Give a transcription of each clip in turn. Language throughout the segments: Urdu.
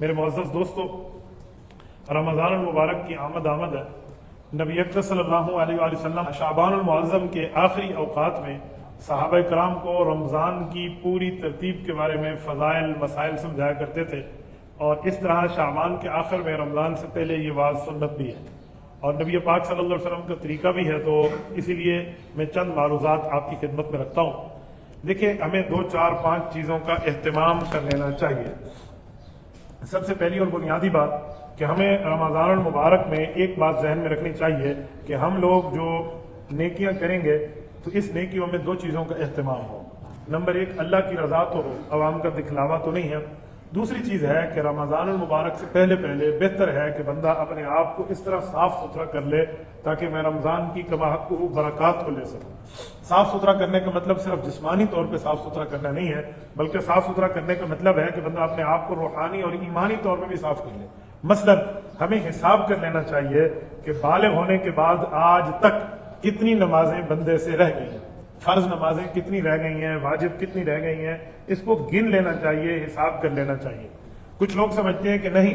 میرے معزز دوستو، رمضان المبارک کی آمد ہے۔ نبی اکرم صلی اللہ علیہ وآلہ وسلم شعبان المعظم کے آخری اوقات میں صحابہ کرام کو رمضان کی پوری ترتیب کے بارے میں فضائل مسائل سمجھایا کرتے تھے، اور اس طرح شعبان کے آخر میں رمضان سے پہلے یہ واضح سنت بھی ہے اور نبی پاک صلی اللہ علیہ وسلم کا طریقہ بھی ہے، تو اسی لیے میں چند معروضات آپ کی خدمت میں رکھتا ہوں۔ دیکھیں، ہمیں 2 4 5 چیزوں کا اہتمام کر لینا چاہیے۔ سب سے پہلی اور بنیادی بات کہ ہمیں رمضان المبارک میں ایک بات ذہن میں رکھنی چاہیے کہ ہم لوگ جو نیکیاں کریں گے تو اس نیکیوں میں 2 چیزوں کا اہتمام ہو۔ نمبر 1، اللہ کی رضا تو ہو، عوام کا دکھلاوا تو نہیں ہے۔ دوسری چیز ہے کہ رمضان المبارک سے پہلے بہتر ہے کہ بندہ اپنے آپ کو اس طرح صاف ستھرا کر لے تاکہ میں رمضان کی کما حق برکات کو لے سکوں۔ صاف ستھرا کرنے کا مطلب صرف جسمانی طور پہ صاف ستھرا کرنا نہیں ہے، بلکہ صاف ستھرا کرنے کا مطلب ہے کہ بندہ اپنے آپ کو روحانی اور ایمانی طور پہ بھی صاف کر لے۔ مثلا ہمیں حساب کر لینا چاہیے کہ بالغ ہونے کے بعد آج تک کتنی نمازیں بندے سے رہ گئی ہیں، فرض نمازیں کتنی رہ گئی ہیں، واجب کتنی رہ گئی ہیں، اس کو گن لینا چاہیے، حساب کر لینا چاہیے۔ کچھ لوگ سمجھتے ہیں کہ نہیں،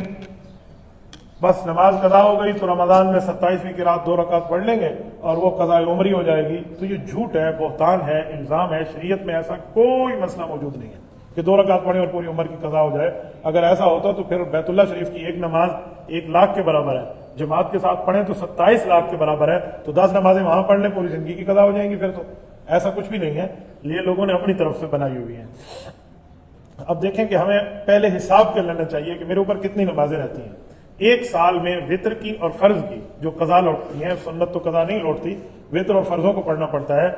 بس نماز قضا ہو گئی تو رمضان میں 27ویں کی رات 2 رکعت پڑھ لیں گے اور وہ قضاء عمری ہو جائے گی، تو یہ جھوٹ ہے، بہتان ہے، الزام ہے۔ شریعت میں ایسا کوئی مسئلہ موجود نہیں ہے کہ 2 رکعت پڑھیں اور پوری عمر کی قضا ہو جائے۔ اگر ایسا ہوتا تو پھر بیت اللہ شریف کی ایک نماز 1 لاکھ کے برابر ہے، جماعت کے ساتھ پڑھیں تو 27 لاکھ کے برابر ہے، تو 10 نمازیں وہاں پڑھ لیں، پوری زندگی کی قضا ہو جائیں گی۔ پھر تو ایسا کچھ بھی نہیں ہے، یہ لوگوں نے اپنی طرف سے بنائی ہوئی ہیں۔ اب دیکھیں کہ ہمیں پہلے حساب کر لینا چاہیے کہ میرے اوپر کتنی نمازیں رہتی ہیں۔ ایک سال میں وطر کی اور فرض کی جو قضا لوٹتی ہیں، سنت تو قضا نہیں لوٹتی، وطر اور فرضوں کو پڑھنا پڑتا ہے۔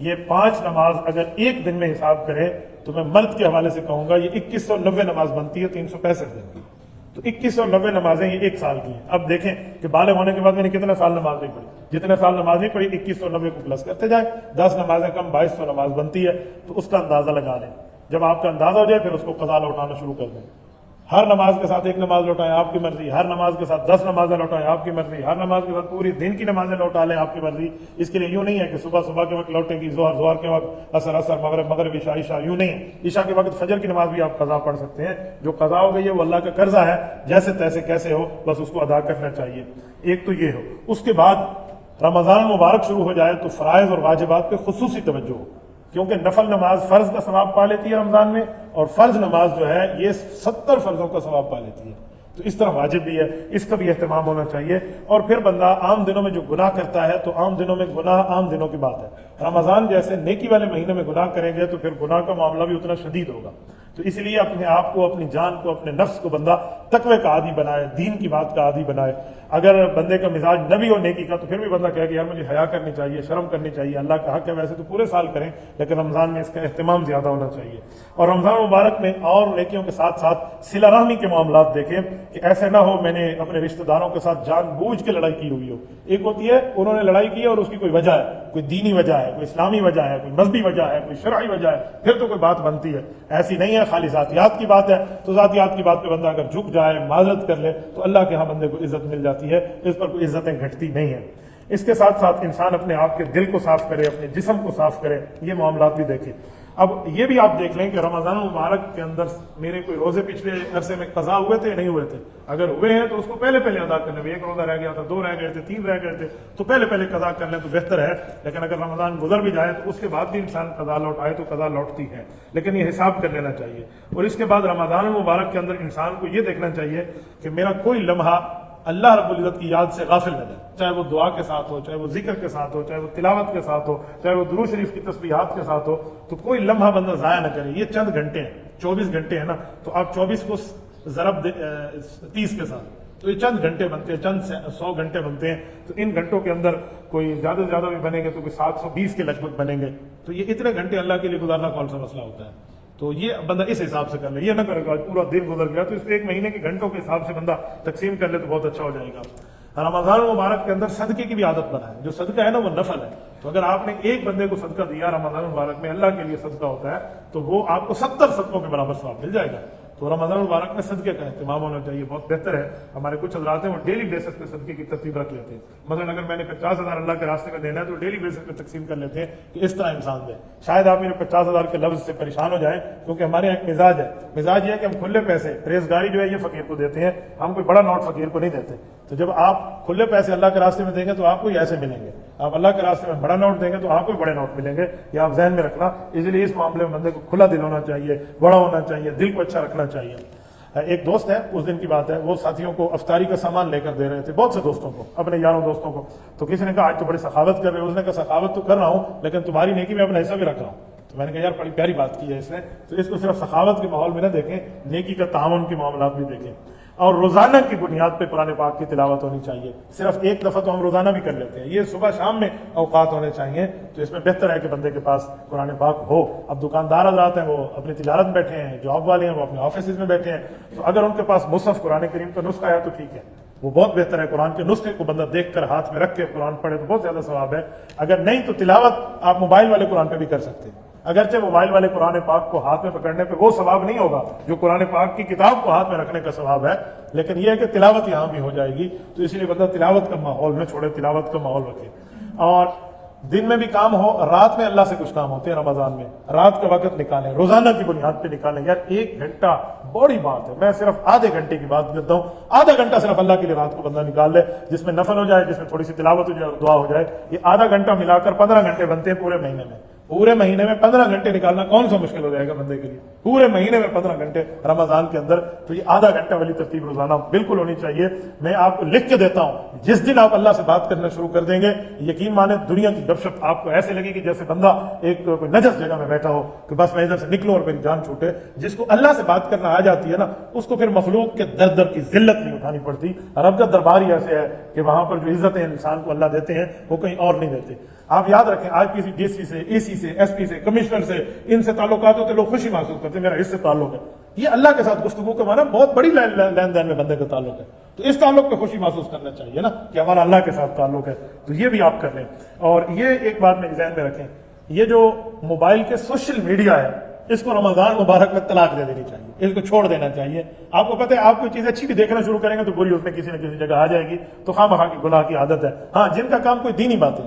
یہ 5 نماز اگر ایک دن میں حساب کرے تو میں مرد کے حوالے سے کہوں گا یہ 2190 نماز بنتی ہے 365 دن کی، تو 2190 نمازیں یہ 1 سال کی ہیں۔ اب دیکھیں کہ بالغ ہونے کے بعد میں نے کتنے سال نماز نہیں پڑھی، جتنے سال نماز نہیں پڑھی 2190 کو پلس کرتے جائیں، 10 نمازیں کم 2200 نماز بنتی ہے، تو اس کا اندازہ لگا لیں۔ جب آپ کا اندازہ ہو جائے پھر اس کو قضا لوٹانا شروع کر دیں۔ ہر نماز کے ساتھ 1 نماز لوٹائیں، آپ کی مرضی، ہر نماز کے ساتھ 10 نمازیں لوٹائیں، آپ کی مرضی، ہر نماز کے ساتھ پوری دن کی نمازیں لوٹا لیں، آپ کی مرضی۔ اس کے لیے یوں نہیں ہے کہ صبح کے وقت لوٹیں گی، ظہر کے وقت، عصر مغرب عشاء، یوں نہیں ہے۔ عشاء کے وقت فجر کی نماز بھی آپ قضا پڑھ سکتے ہیں، جو قضا ہو گئی ہے وہ اللہ کا قرضہ ہے، جیسے تیسے کیسے ہو بس اس کو ادا کرنا چاہیے۔ ایک تو یہ ہو۔ اس کے بعد رمضان مبارک شروع ہو جائے تو فرائض اور واجبات پہ خصوصی توجہ ہو، کیونکہ نفل نماز فرض کا ثواب پا لیتی ہے رمضان میں، اور فرض نماز جو ہے یہ 70 فرضوں کا ثواب پا لیتی ہے، تو اس طرح واجب بھی ہے، اس کا بھی اہتمام ہونا چاہیے۔ اور پھر بندہ عام دنوں میں جو گناہ کرتا ہے تو عام دنوں میں گناہ عام دنوں کی بات ہے، رمضان جیسے نیکی والے مہینے میں گناہ کریں گے تو پھر گناہ کا معاملہ بھی اتنا شدید ہوگا۔ تو اس لیے اپنے آپ کو، اپنی جان کو، اپنے نفس کو بندہ تقوی کا عادی بنائے، دین کی بات کا عادی بنائے۔ اگر بندے کا مزاج نہ بھی ہو نیکی کا تو پھر بھی بندہ کہے کہ یار مجھے حیا کرنی چاہیے، شرم کرنی چاہیے، اللہ کا حق ہے، ویسے تو پورے سال کریں لیکن رمضان میں اس کا اہتمام زیادہ ہونا چاہیے۔ اور رمضان مبارک میں اور نیکیوں کے ساتھ ساتھ صلہ رحمی کے معاملات دیکھیں کہ ایسے نہ ہو میں نے اپنے رشتہ داروں کے ساتھ جان بوجھ کے لڑائی کی ہوئی ہو۔ ایک ہوتی ہے انہوں نے لڑائی کی اور اس کی کوئی وجہ ہے، کوئی دینی وجہ ہے، کوئی اسلامی وجہ ہے، کوئی مذہبی وجہ ہے، کوئی شرعی وجہ ہے، پھر تو کوئی بات بنتی ہے۔ ایسی نہیں ہے خالی ذاتیات کی بات ہے، تو ذاتیات کی بات پہ بندہ اگر جھک جائے، معذرت کر لے تو اللہ کے ہاں بندے کو عزت مل جاتی ہے، اس پر کوئی عزتیں گھٹتی نہیں ہیں۔ اس کے ساتھ ساتھ انسان اپنے آپ کے دل کو صاف کرے، اپنے جسم کو صاف کرے، یہ معاملات بھی دیکھیں۔ اب یہ بھی آپ دیکھ لیں کہ رمضان مبارک کے اندر میرے کوئی روزے پچھلے عرصے میں قضا ہوئے تھے یا نہیں ہوئے تھے؟ اگر ہوئے ہیں تو اس کو پہلے ادا کر لیں۔ 1 روزہ رہ گیا تھا، 2 رہ گئے تھے، 3 رہ گئے تھے، تو پہلے قضا کر لیں تو بہتر ہے۔ لیکن اگر رمضان گزر بھی جائے تو اس کے بعد بھی انسان قضا لوٹائے تو قضا لوٹتی ہے، لیکن یہ حساب کر لینا چاہیے۔ اور اس کے بعد رمضان مبارک کے اندر انسان کو یہ دیکھنا چاہیے کہ میرا کوئی لمحہ اللہ رب العزت کی یاد سے غافل نہ جائے، چاہے وہ دعا کے ساتھ ہو، چاہے وہ ذکر کے ساتھ ہو، چاہے وہ تلاوت کے ساتھ ہو، چاہے وہ درود شریف کی تسبیحات کے ساتھ ہو، تو کوئی لمحہ بندہ ضائع نہ کرے۔ یہ چند گھنٹے ہیں، 24 گھنٹے ہیں نا، تو آپ 24 کو ضرب 30 کے ساتھ تو یہ چند گھنٹے بنتے ہیں، چند 100 گھنٹے بنتے ہیں، تو ان گھنٹوں کے اندر کوئی زیادہ سے زیادہ بھی بنیں گے تو کوئی 720 کے لگ بھگ بنیں گے، تو یہ اتنے گھنٹے اللہ کے لیے گزارنا کون سا مسئلہ ہوتا ہے؟ تو یہ بندہ اس حساب سے کر لے، یہ نہ کرے گا پورا دن گزر گیا تو اس 1 مہینے کے گھنٹوں کے حساب سے بندہ تقسیم کر لے تو بہت اچھا ہو جائے گا۔ رمضان مبارک کے اندر صدقے کی بھی عادت بنائے، جو صدقہ ہے نا وہ نفل ہے، تو اگر آپ نے ایک بندے کو صدقہ دیا رمضان مبارک میں، اللہ کے لیے صدقہ ہوتا ہے، تو وہ آپ کو 70 صدقوں کے برابر ثواب مل جائے گا۔ تو رمضان المبارک میں صدقے کا اہتمام ہونا چاہیے، بہت بہتر ہے۔ ہمارے کچھ حضرات ہیں وہ ڈیلی بیسس پہ صدقے کی ترتیب رکھ لیتے ہیں، مثلا اگر میں نے 50,000 اللہ کے راستے میں دینا ہے تو ڈیلی بیسس پہ تقسیم کر لیتے ہیں کہ اس طرح انسان دے۔ شاید آپ میرے 50,000 کے لفظ سے پریشان ہو جائیں، کیونکہ ہمارے یہاں ایک مزاج ہے، مزاج یہ ہے کہ ہم کھلے پیسے ریزگاری جو ہے یہ فقیر کو دیتے ہیں، ہم کوئی بڑا نوٹ فقیر کو نہیں دیتے۔ تو جب آپ کھلے پیسے اللہ کے راستے میں دیں گے تو آپ کو ایسے ملیں گے، آپ اللہ کے راستے میں بڑا نوٹ دیں گے تو آپ کو بڑے نوٹ ملیں گے، یہ آپ ذہن میں رکھنا۔ اس لیے اس معاملے میں بندے کو کھلا دل ہونا چاہیے، بڑا ہونا چاہیے، دل کو اچھا رکھنا چاہیے۔ ایک دوست ہے، اس دن کی بات ہے، وہ ساتھیوں کو افطاری کا سامان لے کر دے رہے تھے، بہت سے دوستوں کو، اپنے یاروں دوستوں کو۔ تو کسی نے کہا آج تو بڑی سخاوت کر رہے ہو، اس نے کہا سخاوت تو کر رہا ہوں لیکن تمہاری نیکی میں اپنا حصہ بھی رکھ رہا ہوں۔ تو میں نے کہا یار بڑی پیاری بات کی ہے اس نے، تو اس کو صرف سخاوت کے ماحول میں نہ دیکھیں، نیکی کا تعاون کے معاملات بھی دیکھیں۔ اور روزانہ کی بنیاد پہ قرآن پاک کی تلاوت ہونی چاہیے، صرف ایک دفعہ تو ہم روزانہ بھی کر لیتے ہیں، یہ صبح شام میں اوقات ہونے چاہیے۔ تو اس میں بہتر ہے کہ بندے کے پاس قرآن پاک ہو۔ اب دکاندار حضرات ہیں وہ اپنی تجارت میں بیٹھے ہیں، جاب والے ہیں وہ اپنے آفیسز میں بیٹھے ہیں، تو اگر ان کے پاس مصحف قرآن کریم کا نسخہ ہے تو ٹھیک ہے، وہ بہت بہتر ہے۔ قرآن کے نسخے کو بندہ دیکھ کر ہاتھ میں رکھ کے قرآن پڑھے تو بہت زیادہ ثواب ہے۔ اگر نہیں تو تلاوت آپ موبائل والے قرآن پہ بھی کر سکتے ہیں، اگرچہ موبائل والے قرآن پاک کو ہاتھ میں پکڑنے پہ وہ ثواب نہیں ہوگا جو قرآن پاک کی کتاب کو ہاتھ میں رکھنے کا ثواب ہے، لیکن یہ ہے کہ تلاوت یہاں بھی ہو جائے گی۔ تو اس لیے بندہ تلاوت کا ماحول نہ چھوڑے، تلاوت کا ماحول رکھے۔ اور دن میں بھی کام ہو، رات میں اللہ سے کچھ کام ہوتے ہیں رمضان میں، رات کا وقت نکالیں، روزانہ کی بنیاد پہ نکالیں۔ یار 1 گھنٹہ بڑی بات ہے، میں صرف آدھے گھنٹے کی بات کرتا ہوں، آدھا گھنٹہ صرف اللہ کے لیے رات کو بندہ نکال لے، جس میں نفل ہو جائے، جس میں تھوڑی سی تلاوت ہو جائے اور دعا ہو جائے۔ یہ آدھا گھنٹہ ملا کر 15 گھنٹے بنتے ہیں پورے مہینے میں۔ پورے مہینے میں 15 گھنٹے نکالنا کون سا مشکل ہو جائے گا بندے کے لیے؟ پورے مہینے میں 15 گھنٹے رمضان کے اندر، تو یہ آدھا گھنٹہ والی ترتیب روزانہ بالکل ہونی چاہیے۔ میں آپ کو لکھ کے دیتا ہوں، جس دن آپ اللہ سے بات کرنا شروع کر دیں گے، یقین مانیں دنیا کی گپ شپ آپ کو ایسے لگے گی جیسے بندہ ایک کوئی نجس جگہ میں بیٹھا ہو کہ بس میں ادھر سے نکلوں اور میری جان چھوٹے۔ جس کو اللہ سے بات کرنا آ جاتی ہے نا، اس کو پھر مخلوق کے در در کی ذلت نہیں اٹھانی پڑتی۔ رب کا دربار ہی ایسے ہے کہ وہاں پر جو عزتیں انسان کو اللہ دیتے ہیں وہ کہیں اور نہیں دیتے۔ آپ یاد رکھیں، آج کسی ڈی سی سے، اے سی سے، ایس پی سے، کمشنر سے، ان سے تعلقات ہوتے لوگ خوشی محسوس کرتے ہیں میرا اس سے تعلق ہے۔ یہ اللہ کے ساتھ گفتگو کا معنی بہت بڑی لین دین میں بندے کا تعلق ہے، تو اس تعلق پہ خوشی محسوس کرنا چاہیے نا کہ ہمارا اللہ کے ساتھ تعلق ہے، تو یہ بھی آپ کر لیں۔ اور یہ ایک بات میں ذہن میں رکھیں، یہ جو موبائل کے سوشل میڈیا ہے، اس کو رمضان مبارک میں طلاق دے دینی چاہیے، اس کو چھوڑ دینا چاہیے۔ آپ کو پتہ ہے آپ کوئی چیز اچھی بھی دیکھنا شروع کریں گے تو بری اس میں کسی نہ کسی جگہ آ جائے گی، تو خواہ مخواہ کی گناہ کی عادت ہے۔ ہاں، جن کا کام کوئی دینی باتیں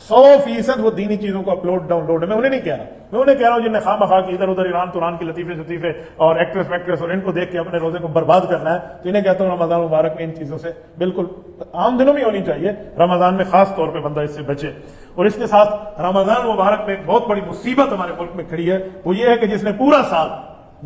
100% وہ دینی چیزوں کو اپلوڈ ڈاؤن لوڈ ہے، میں انہیں نہیں کہہ رہا، میں انہیں کہہ رہا ہوں جن نے خواہ مخواہ کی ادھر ادھر ایران توران کے لطیفے شطیفے اور ایکٹریس ویکٹریس اور ان کو دیکھ کے اپنے روزے کو برباد کرنا ہے، تو انہیں کہتا ہوں رمضان مبارک میں ان چیزوں سے بالکل عام دنوں میں ہونی چاہیے، رمضان میں خاص طور پہ بندہ اس سے بچے۔ اور اس کے ساتھ رمضان مبارک میں ایک بہت بڑی مصیبت ہمارے ملک میں کھڑی ہے، وہ یہ ہے کہ جس نے پورا سال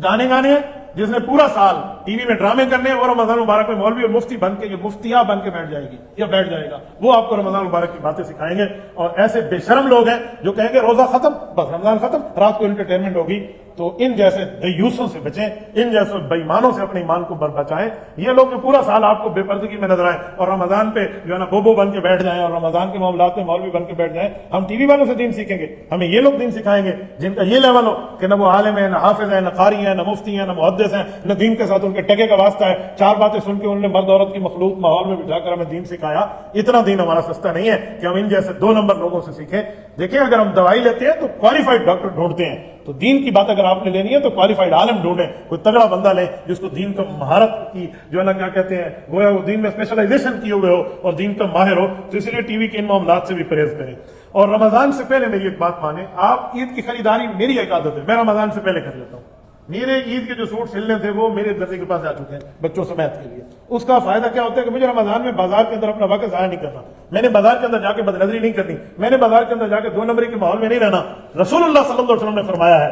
گانے گانے ہیں، جس نے پورا سال ٹی وی میں ڈرامے کرنے ہیں، وہ رمضان مبارک میں مولوی اور مفتی بن کے، یہ مفتیاں بن کے بیٹھ جائے گی یا بیٹھ جائے گا، وہ آپ کو رمضان مبارک کی باتیں سکھائیں گے۔ اور ایسے بے شرم لوگ ہیں جو کہیں گے روزہ ختم، بس رمضان ختم، رات کو انٹرٹینمنٹ ہوگی۔ تو ان جیسے دیوسوں سے بچیں، ان جیسے بے ایمانوں سے اپنے ایمان کو بچائیں۔ یہ لوگ جو پورا سال آپ کو بے پردگی میں نظر آئیں اور رمضان پہ جو ہے نا بوبو بن کے بیٹھ جائیں اور رمضان کے معاملات میں مولوی بن کے بیٹھ جائیں، ہم ٹی وی والوں سے دین سیکھیں گے؟ ہمیں یہ لوگ دین سکھائیں گے جن کا یہ لیول ہو کہ نہ وہ عالم ہے، نہ حافظ ہے، نہ قاری ہیں، نہ مفتی ہیں، نہ محدث ہیں، نہ دین کے ساتھ ان کے ٹکے کا واسطہ ہے، 4 باتیں سن کے انہوں نے مرد عورت کی مخلوط ماحول میں بٹھا کر ہمیں دین سکھایا۔ اتنا دین ہمارا سستا نہیں ہے کہ ہم ان جیسے 2 نمبر لوگوں سے سیکھیں۔ دیکھیں، اگر ہم دوائی لیتے ہیں تو کوالیفائڈ ڈاکٹر ڈھونڈتے ہیں، تو دین کی بات اگر آپ نے لینی ہے تو کوالیفائڈ عالم ڈھونڈیں، کوئی تگڑا بندہ لیں جس کو دین کا مہارت کی جو ہے نا کیا کہتے ہیں گویا وہ دین میں اسپیشلائزیشن کیے ہوئے ہو اور دین کا ماہر ہو۔ تو اس لیے ٹی وی کے ان معاملات سے بھی پرہیز کریں۔ اور رمضان سے پہلے میری ایک بات مانیں، آپ عید کی خریداری، میری ایک عادت ہے، میں رمضان سے پہلے کر لیتا ہوں۔ میرے عید کے جو سوٹ سلنے تھے وہ میرے درزی کے پاس آ چکے ہیں بچوں سمیت کے لیے۔ اس کا فائدہ کیا ہوتا ہے کہ مجھے رمضان میں بازار کے اندر اپنا وقت ضائع نہیں کرنا، میں نے بازار کے اندر جا کے بد نظری نہیں کرنی، میں نے بازار کے اندر جا کے 2 نمبری کے ماحول میں نہیں رہنا۔ رسول اللہ صلی اللہ علیہ وسلم نے فرمایا ہے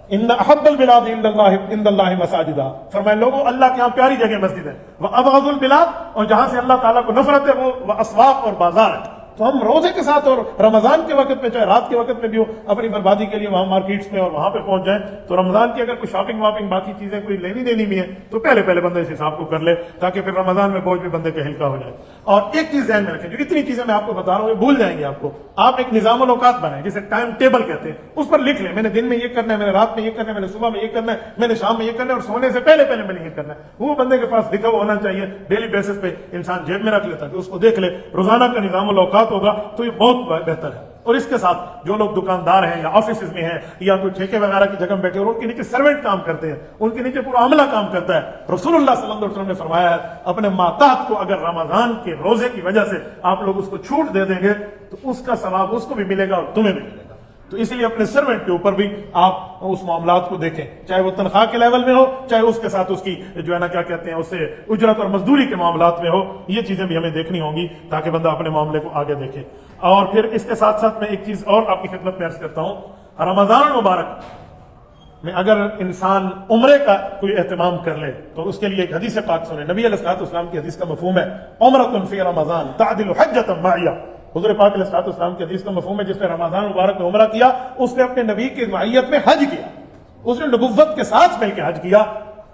ان احب البلاد عند اللہ مساجدہ، فرمایا لوگوں اللہ کے ہاں پیاری جگہ مسجد ہے، وابغض البلاد، اور جہاں سے اللہ تعالیٰ کو نفرت ہے وہ اسواق اور بازار ہے۔ تو ہم روزے کے ساتھ اور رمضان کے وقت میں چاہے رات کے وقت میں بھی ہو اپنی بربادی کے لیے وہاں مارکیٹس میں اور وہاں پہ پہنچ جائیں۔ تو رمضان کی اگر کوئی شاپنگ واپنگ باقی چیزیں کوئی لینی دینی بھی ہے تو پہلے بندہ اس حساب کو کر لے تاکہ پھر رمضان میں بوجھ بھی بندے کا ہلکا ہو جائے۔ اور ایک چیز ذہن میں رکھیں، جو اتنی چیزیں میں آپ کو بتا رہا ہوں یہ بھول جائیں گے آپ کو، آپ ایک نظام الاوقات بنائیں جسے ٹائم ٹیبل کہتے ہیں، اس پر لکھ لیں میں نے دن میں یہ کرنا ہے، میں نے رات میں یہ کرنا ہے، میں نے صبح میں یہ کرنا ہے، میں نے شام میں یہ کرنا ہے، اور سونے سے پہلے میں نے یہ کرنا ہے۔ وہ بندے کے پاس لکھا ہوا ہونا چاہیے، ڈیلی بیسس پہ انسان جیب میں رکھ لیتا کہ اس کو دیکھ لے۔ روزانہ کا نظام الاوقات اوقات ہوگا تو یہ بہت بہتر ہے۔ اور اس کے ساتھ جو لوگ دکاندار ہیں یا آفیسز میں ہیں یا کوئی ٹھیکے وغیرہ کی جگہ میں بیٹھے اور ان کے نیچے سروینٹ کام کرتے ہیں، ان کے نیچے پورا عملہ کام کرتا ہے، رسول اللہ صلی اللہ علیہ وسلم نے فرمایا ہے اپنے ماتحت کو اگر رمضان کے روزے کی وجہ سے آپ لوگ اس کو چھوٹ دے دیں گے تو اس کا ثواب اس کو بھی ملے گا اور تمہیں بھی ملے گا۔ تو اس لیے اپنے سروینٹ کے اوپر بھی آپ اس معاملات کو دیکھیں، چاہے وہ تنخواہ کے لیول میں ہو، چاہے اس کے ساتھ اس کی جو ہے نا کیا کہتے ہیں اس سے اجرت اور مزدوری کے معاملات میں ہو، یہ چیزیں بھی ہمیں دیکھنی ہوں گی تاکہ بندہ اپنے معاملے کو آگے دیکھے۔ اور پھر اس کے ساتھ ساتھ میں ایک چیز اور آپ کی خدمت میں عرض کرتا ہوں، رمضان المبارک میں اگر انسان عمرے کا کوئی اہتمام کر لے تو اس کے لیے ایک حدیث پاک سنیں، نبی علیہ الصلوۃ والسلام کی حدیث کا مفہوم ہے عمرۃ فی رمضان تعدل حجۃ معیہ۔ حضور پاک علیہ الصلوۃ والسلام کی حدیث کا مفہوم ہے جس نے رمضان مبارک میں عمرہ کیا اس نے اپنے نبی کی معیت میں حج کیا، اس نے نبوت کے ساتھ مل کے حج کیا،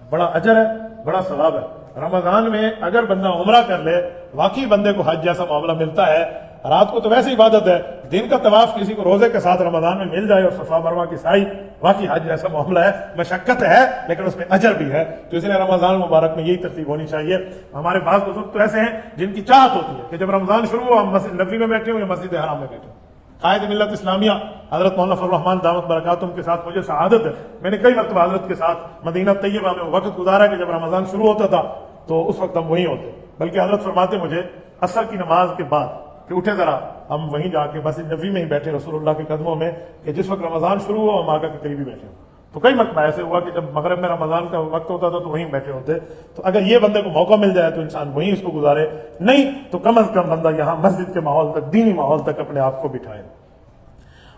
بڑا اجر ہے، بڑا ثواب ہے۔ رمضان میں اگر بندہ عمرہ کر لے واقعی بندے کو حج جیسا معاملہ ملتا ہے۔ رات کو تو ویسے عبادت ہے، دن کا طواف کسی کو روزے کے ساتھ رمضان میں مل جائے اور صفا مروہ کی سعی، واقعی حج جیسا معاملہ ہے، مشقت ہے لیکن اس میں اجر بھی ہے۔ تو اس لیے رمضان مبارک میں یہی ترتیب ہونی چاہیے۔ ہمارے بعض بزرگ تو ایسے ہیں جن کی چاہت ہوتی ہے کہ جب رمضان شروع ہو ہم مسجد نبوی میں بیٹھے ہوں یا مسجد حرام میں بیٹھے ہوں۔ قائد ملت اسلامیہ حضرت مولانا فضل الرحمان دامت برکاتہم کے ساتھ مجھے سعادت ہے، میں نے کئی مرتبہ حضرت کے ساتھ مدینہ طیبہ میں وقت گزارا کہ جب رمضان شروع ہوتا تھا تو اس وقت ہم وہیں ہوتے، بلکہ حضرت فرماتے مجھے عصر کی نماز کے بعد کہ اٹھے ذرا ہم وہیں جا کے مسجد نبوی میں ہی بیٹھے رسول اللہ کے قدموں میں کہ جس وقت رمضان شروع ہو ہم آقا کے قریب ہی بیٹھے ہوں۔ تو کئی مرتبہ ایسے ہوا کہ جب مغرب میں رمضان کا وقت ہوتا تھا تو وہیں بیٹھے ہوتے۔ تو اگر یہ بندے کو موقع مل جائے تو انسان وہیں اس کو گزارے، نہیں تو کم از کم بندہ یہاں مسجد کے ماحول تک، دینی ماحول تک اپنے آپ کو بٹھائے۔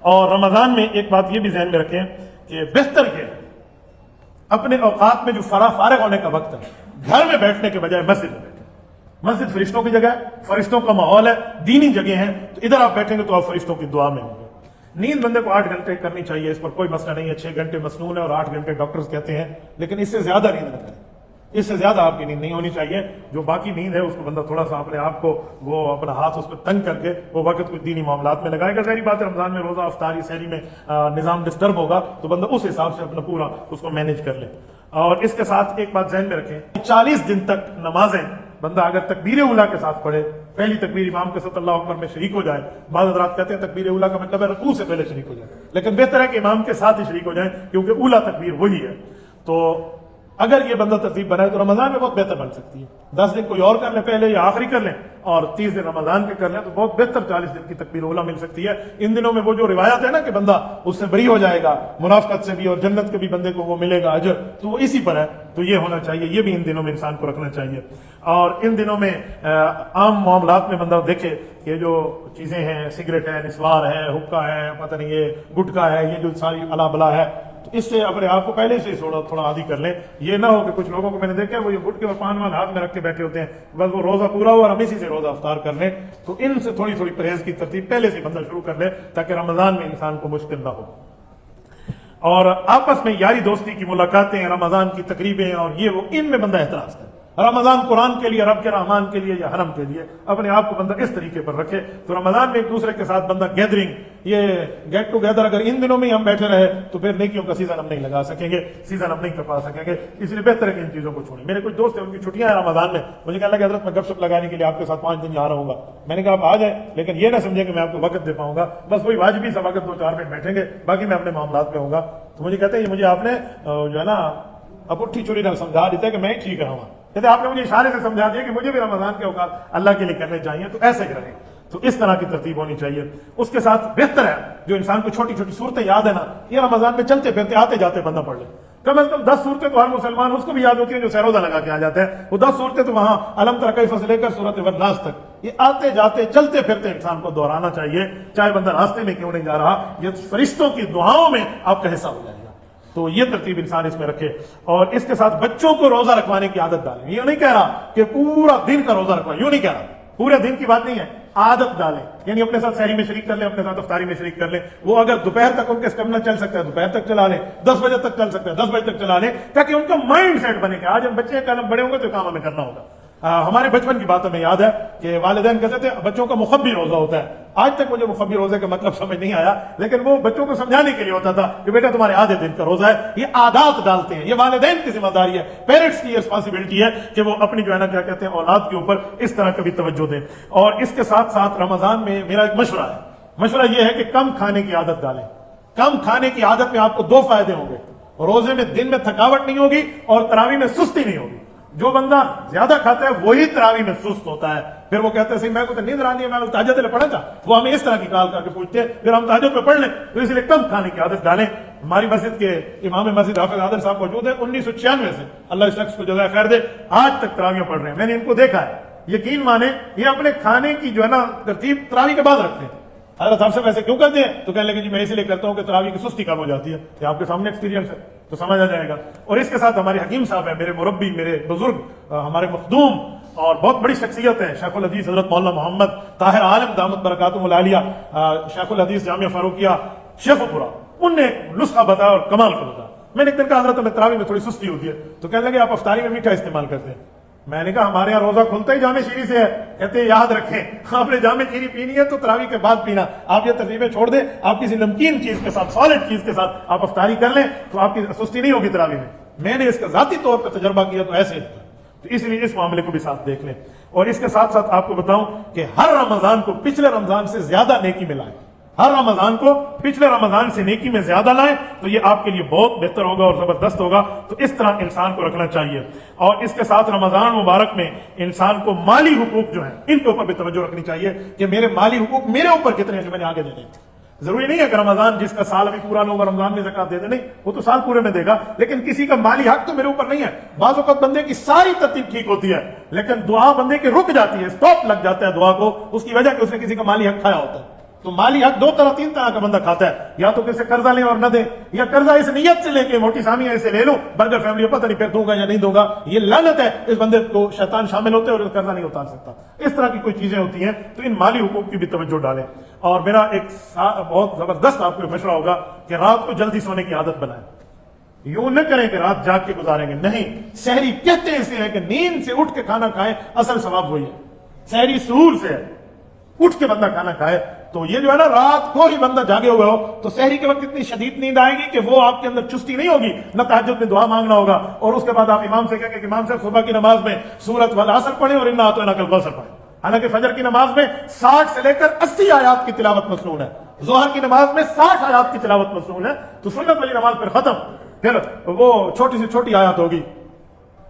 اور رمضان میں ایک بات یہ بھی ذہن میں رکھیں کہ بہتر یہ اپنے اوقات میں جو فارغ ہونے کا وقت ہے گھر میں بیٹھنے کے بجائے مسجد میں بیٹھیں۔ مسجد فرشتوں کی جگہ ہے، فرشتوں کا ماحول ہے، دینی جگہ ہیں، تو ادھر آپ بیٹھیں گے تو آپ فرشتوں کی دعا میں ہوں گے۔ نیند بندے کو 8 گھنٹے کرنی چاہیے، اس پر کوئی مسئلہ نہیں ہے، 6 گھنٹے مسنون ہے اور 8 گھنٹے ڈاکٹرز کہتے ہیں، لیکن اس سے زیادہ نیند نہ کریں، اس سے زیادہ آپ کی نیند نہیں ہونی چاہیے۔ جو باقی نیند ہے اس کو بندہ تھوڑا سا اپنے آپ کو وہ اپنا ہاتھ اس پہ تنگ کر کے وہ وقت کوئی دینی معاملات میں لگائے گا۔ ظاہری بات ہے رمضان میں روزہ افطاری سحری میں نظام ڈسٹرب ہوگا تو بندہ اس حساب سے اپنا پورا اس کو مینیج کر لے۔ اور اس کے ساتھ ایک بات ذہن میں رکھیں، 40 دن تک نمازیں بندہ اگر تکبیر اولیٰ کے ساتھ پڑھے، پہلی تکبیر امام کے ساتھ اللہ اکبر میں شریک ہو جائے، بعض حضرات کہتے ہیں تکبیر اولیٰ کا مطلب ہے رکوع سے پہلے شریک ہو جائے، لیکن بہتر ہے کہ امام کے ساتھ ہی شریک ہو جائیں کیونکہ اولیٰ تکبیر وہی ہے۔ تو اگر یہ بندہ ترتیب بنائے تو رمضان میں بہت بہتر بن سکتی ہے۔ 10 دن کوئی اور کر لیں پہلے یا آخری کر لیں اور 30 دن رمضان کے کر لیں تو بہت بہتر 40 دن کی تکبیر اولیٰ مل سکتی ہے۔ ان دنوں میں وہ جو روایت ہے نا کہ بندہ اس سے بری ہو جائے گا، منافقت سے بھی اور جنت کے بھی بندے کو وہ ملے گا اجر، تو وہ اسی پر ہے، تو یہ ہونا چاہیے، یہ بھی ان دنوں میں انسان کو رکھنا چاہیے۔ اور ان دنوں میں عام معاملات میں بندہ دیکھے کہ جو چیزیں ہیں، سگریٹ ہے، نسوار ہے، حقہ ہے، پتہ نہیں یہ گٹکا ہے، یہ جو ساری الا بلا ہے، تو اس سے اپنے آپ کو پہلے سے تھوڑا عادی کر لیں۔ یہ نہ ہو کہ کچھ لوگوں کو میں نے دیکھا وہ یہ گٹکے اور پان وان ہاتھ میں رکھ کے بیٹھے ہوتے ہیں، بس وہ روزہ پورا ہوا اور ہم اسی سے روزہ افطار کر لیں۔ تو ان سے تھوڑی پرہیز کی ترتیب پہلے سے بندہ شروع کر لے تاکہ رمضان میں انسان کو مشکل نہ ہو۔ اور آپس میں یاری دوستی کی ملاقاتیں، رمضان کی تقریبیں اور یہ وہ، ان میں بندہ احتراز کرے۔ رمضان قرآن کے لیے، رب کے رحمان کے لیے یا حرم کے لیے اپنے آپ کو بندہ اس طریقے پر رکھے تو رمضان میں ایک دوسرے کے ساتھ بندہ گیدرنگ، یہ گیٹ ٹو گیدر اگر ان دنوں میں ہم بیٹھے رہے تو پھر نیکیوں کا سیزن ہم نہیں لگا سکیں گے، سیزن ہم نہیں کپا سکیں گے۔ اس لیے بہتر ہے کہ ان چیزوں کو چھوڑیں۔ میرے کچھ دوست ہیں ان کی چھٹیاں ہیں رمضان میں، مجھے کہنے لگا حضرت میں گپ شپ لگانے کے لیے آپ کے ساتھ 5 دن آ رہا ہوں گا۔ میں نے کہا آپ آ جائیں لیکن یہ نہ سمجھیں کہ میں آپ کو وقت دے پاؤں گا، بس وہی واجبی سا وقت 2-4 منٹ بیٹھیں گے، باقی میں اپنے معاملات میں ہوں گا۔ تو مجھے کہتے ہیں مجھے آپ نے جو ہے نا اب اٹھی چوری نہ سمجھا دیتا ہے کہ میں ہی ٹھیک رہا ہوں، کہتے آپ نے مجھے اشارے سے سمجھا دیا کہ مجھے بھی رمضان کے اوقات اللہ کے لیے کرنے چاہیے، تو ایسے ہی رہیں۔ تو اس طرح کی ترتیب ہونی چاہیے۔ اس کے ساتھ بہتر ہے جو انسان کو چھوٹی چھوٹی صورتیں یاد ہے نا، یہ رمضان میں چلتے پھرتے آتے جاتے بندہ پڑھ لے، کم از کم 10 صورتیں تو ہر مسلمان اس کو بھی یاد ہوتی ہیں جو سیروزہ لگا کے آ جاتے ہیں، وہ 10 صورتیں تو وہاں علم تر کیف سے لے کر سورۃ والناس تک، یہ آتے جاتے چلتے پھرتے انسان کو دہرانا چاہیے، چاہے بندہ راستے میں کیوں نہیں جا رہا، یہ فرشتوں کی دعاؤں میں آپ کا حصہ ہو جائے گا۔ تو یہ ترتیب انسان اس میں رکھے۔ اور اس کے ساتھ بچوں کو روزہ رکھوانے کی عادت ڈالیں۔ یہ نہیں کہہ رہا کہ پورا دن کا روزہ رکھوائیں، یوں نہیں کہہ رہا، پورے دن کی بات نہیں ہے، عادت ڈالیں، یعنی اپنے ساتھ سحری میں شریک کر لیں، اپنے ساتھ افطاری میں شریک کر لیں۔ وہ اگر دوپہر تک ان کا اسٹیمنا چل سکتا ہے دوپہر تک چلا لیں، 10 بجے تک چل سکتا ہے 10 بجے تک چلا لیں، تاکہ ان کا مائنڈ سیٹ بنے کہ آج ہم بچے کل ہم بڑے ہوں گے تو کام ہمیں کرنا ہوگا۔ ہمارے بچپن کی بات ہمیں یاد ہے کہ والدین کہتے تھے بچوں کا مخبی روزہ ہوتا ہے. آج تک مجھے مخبی روزے کا مطلب سمجھ نہیں آیا، لیکن وہ بچوں کو سمجھانے کے لیے ہوتا تھا کہ بیٹا تمہارے آدھے دن کا روزہ ہے. یہ عادات ڈالتے ہیں، یہ والدین کی ذمہ داری ہے، پیرنٹس کی رسپانسبلٹی ہے کہ وہ اپنی جو ہے نا کیا کہتے ہیں اولاد کے اوپر اس طرح کا بھی توجہ دیں. اور اس کے ساتھ ساتھ رمضان میں میرا ایک مشورہ ہے، مشورہ یہ ہے کہ کم کھانے کی عادت ڈالیں. کم کھانے کی عادت میں آپ کو 2 فائدے ہوں گے. روزے میں دن میں تھکاوٹ نہیں ہوگی اور تراویح میں سستی نہیں ہوگی. جو بندہ زیادہ کھاتا ہے وہی تراویح میں سست ہوتا ہے. پھر وہ کہتے ہیں صحیح میں کو تو نیند آ رہی ہے، میں تہجد میں پڑھا تھا. وہ ہمیں اس طرح کی کال کر کے پوچھتے ہیں، پھر ہم تہجد میں پڑھ لیں. تو اس لیے کم کھانے کی عادت ڈالیں. ہماری مسجد کے امام مسجد حافظ عادل صاحب موجود ہیں، 1996 سے، اللہ اس شخص کو جزائے خیر دے، آج تک تراویح پڑھ رہے ہیں. میں نے ان کو دیکھا ہے، یقین مانے یہ اپنے کھانے کی جو ہے نا ترتیب تراویح کے بعد رکھتے ہیں. حضرت آپ سے ویسے کیوں کرتے ہیں؟ تو کہنے لگے جی میں اس لیے کرتا ہوں کہ تراویح کی سستی کم ہو جاتی ہے. یہ آپ کے سامنے ایکسپیرینس ہے تو سمجھ آ جائے گا. اور اس کے ساتھ ہمارے حکیم صاحب ہیں، میرے مربی، میرے بزرگ، ہمارے مخدوم اور بہت بڑی شخصیت ہے، شیخ الحدیث حضرت مولانا محمد طاہر عالم دامت برکاتہم العالیہ، شیخ الحدیث جامعہ فاروقیہ شیخ پورا. ان نے نسخہ بتایا اور کمال کا بتایا. میں نے ایک دن کہا حضرت میں تراویح میں تھوڑی سستی ہوتی ہے، تو کہنے لگے آپ افطاری میں میٹھا استعمال کرتے ہیں. میں نے کہا ہمارے یہاں روزہ کھلتا ہی جامع شیریں سے ہے. کہتے ہیں یاد رکھیں آپ نے جامع شیریں پینی ہے تو تراویح کے بعد پینا. آپ یہ ترتیبیں چھوڑ دیں، آپ کسی نمکین چیز کے ساتھ، سالڈ چیز کے ساتھ آپ افطاری کر لیں تو آپ کی سستی نہیں ہوگی تراویح میں. میں نے اس کا ذاتی طور پر تجربہ کیا تو ایسے، تو اس لیے اس معاملے کو بھی ساتھ دیکھ لیں. اور اس کے ساتھ ساتھ آپ کو بتاؤں کہ ہر رمضان کو پچھلے رمضان سے زیادہ نیکی میں لائیں. ہر رمضان کو پچھلے رمضان سے نیکی میں زیادہ لائیں تو یہ آپ کے لیے بہت بہتر ہوگا اور زبردست ہوگا. تو اس طرح انسان کو رکھنا چاہیے. اور اس کے ساتھ رمضان مبارک میں انسان کو مالی حقوق جو ہیں ان کے اوپر بھی توجہ رکھنی چاہیے کہ میرے مالی حقوق میرے اوپر کتنے ہیں جو میں نے آگے دینے. ضروری نہیں ہے کہ رمضان جس کا سال ابھی پورا نہ ہوگا رمضان میں زکات دے دے، نہیں، وہ تو سال پورے میں دے گا. لیکن کسی کا مالی حق تو میرے اوپر نہیں ہے. بعض اوقات بندے کی ساری ترتیب ٹھیک ہوتی ہے لیکن دعا بندے کی رک جاتی ہے، سٹاپ لگ جاتا ہے دعا کو، اس کی وجہ کہ اس نے کسی کا مالی حق کھایا ہوتا ہے. تو مالی حق 2 طرح 3 طرح کا بندہ کھاتا ہے، یا تو کسی قرضہ لیں اور نہ دیں، یا قرضہ اس نیت سے لے کے موٹی سامی ایسے لے لو برگر فیملی پتہ نہیں پھر دوں گا یا نہیں دوں گا. یہ لعنت ہے، اس بندے کو شیطان شامل ہوتے ہیں اور قرضہ نہیں اتار سکتا. اس طرح کی کوئی چیزیں ہوتی ہیں تو ان مالی حقوق کی بھی توجہ ڈالیں. اور میرا ایک بہت زبردست آپ کو مشورہ ہوگا کہ رات کو جلدی سونے کی عادت بنائیں. یوں نہ کریں کہ رات جاگ کے گزاریں گے، نہیں. سحری کہتے ہیں اسے ہے کہ نیند سے اٹھ کے کھانا کھائیں، اصل ثواب وہی ہے. سحری سحور سے ہے، اٹھ کے بندہ کھانا کھائے. تو یہ جو ہے نا رات کو ہی بندہ جاگے ہوئے ہو تو سحری کے وقت اتنی شدید نیند آئے گی کہ وہ آپ کے اندر چستی نہیں ہوگی، نہ تہجد میں دعا مانگنا ہوگا. اور اس کے بعد آپ امام سے کہیں کہ امام صاحب صبح کی نماز میں سورۃ والعصر پڑھیں اور انا اعطیناک الکوثر پڑھیں. حالانکہ فجر کی نماز میں 60 سے لے کر 80 آیات کی تلاوت مسنون ہے، ظہر کی نماز میں 60 آیات کی تلاوت مسنون ہے. تو سنت والی نماز پھر ختم، پھر وہ چھوٹی سے چھوٹی آیات ہوگی،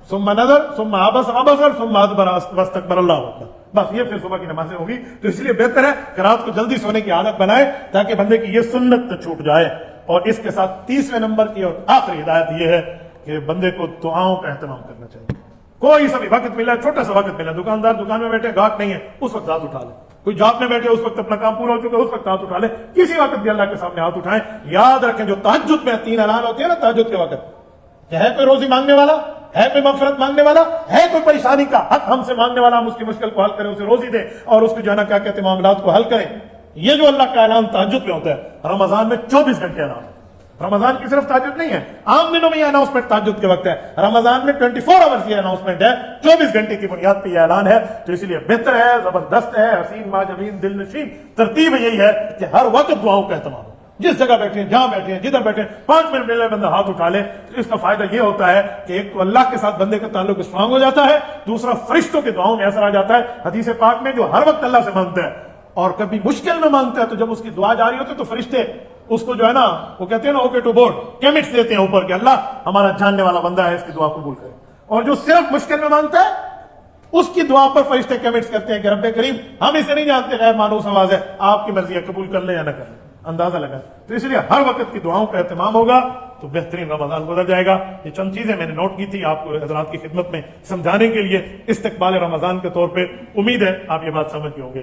ثم نظر ثم عبس وبصر ثم ادبر واستکبر اللہ اکبر، بس یہ پھر صبح کی نمازیں ہوگی. تو اس لیے بہتر ہے کہ رات کو جلدی سونے کی عادت بنائے تاکہ بندے کی یہ سنت نہ چھوٹ جائے. اور اس کے ساتھ 30ویں نمبر کی اور آخری ہدایت یہ ہے کہ بندے کو دعاؤں کا اہتمام کرنا چاہیے. کوئی سا بھی وقت ملا، چھوٹا سا وقت ملا، دکاندار دکان میں بیٹھے، گاہک نہیں ہے، اس وقت ہاتھ اٹھا لے. کوئی جاب میں بیٹھے، اس وقت اپنا کام پورا ہو چکا، اس وقت ہاتھ اٹھا لے. کسی وقت بھی اللہ کے سامنے ہاتھ اٹھائیں. یاد رکھیں جو تہجد میں 3 اعلان ہوتے ہیں نا تہجد کے وقت، کہ ہے کوئی روزی مانگنے والا، ہے کوئی مغفرت مانگنے والا، ہے کوئی پریشانی کا حق ہم سے مانگنے والا، ہم اس کی مشکل کو حل کریں، اسے روزی دیں اور اس کو جو ہے نا کیا کہتے ہیں معاملات کو حل کریں. یہ جو اللہ کا اعلان تہجد میں ہوتا ہے، رمضان میں 24 گھنٹے اعلان ہے. رمضان کی صرف تہجد نہیں ہے، عام دنوں میں یہ اناؤنسمنٹ تہجد کے وقت ہے، رمضان میں 24 آورز یہ اناؤنسمنٹ ہے، 24 گھنٹے کی بنیاد پہ یہ اعلان ہے. تو اس لیے بہتر ہے، زبردست ہے، حسین ماجبین دل نشین ترتیب یہی ہے کہ ہر وقت دعاؤں کا اہتمام ہو. جس جگہ بیٹھے ہیں، جہاں بیٹھے ہیں، جدھر بیٹھے ہیں، 5 منٹ میں بندہ ہاتھ اٹھا لے. تو اس کا فائدہ یہ ہوتا ہے کہ ایک تو اللہ کے ساتھ بندے کا تعلق اسٹرانگ ہو جاتا ہے، دوسرا فرشتوں کے دعاؤں میں اثر آ جاتا ہے. حدیث پاک میں جو ہر وقت اللہ سے مانگتا ہے اور کبھی مشکل میں مانگتا ہے تو جب اس کی دعا جاری ہوتی ہے تو فرشتے اس کو جو ہے نا وہ کہتے ہیں نا اوکے ٹو بورڈ، کیمٹس دیتے ہیں اوپر کہ اللہ ہمارا جاننے والا بندہ ہے، اس کی دعا قبول کرے. اور جو صرف مشکل میں مانگتا ہے اس کی دعا پر فرشتے کیمٹس کرتے ہیں کہ رب کریم ہم اسے نہیں جانتے، غیر مانوس آواز ہے، آپ کی مرضی ہے، قبول کر لیں یا نہ کر لیں. اندازہ لگا. تو اس لیے ہر وقت کی دعاؤں کا اہتمام ہوگا تو بہترین رمضان گزر جائے گا. یہ چند چیزیں میں نے نوٹ کی تھی آپ کو حضرات کی خدمت میں سمجھانے کے لیے استقبال رمضان کے طور پہ. امید ہے آپ یہ بات سمجھ گئے ہوں گے.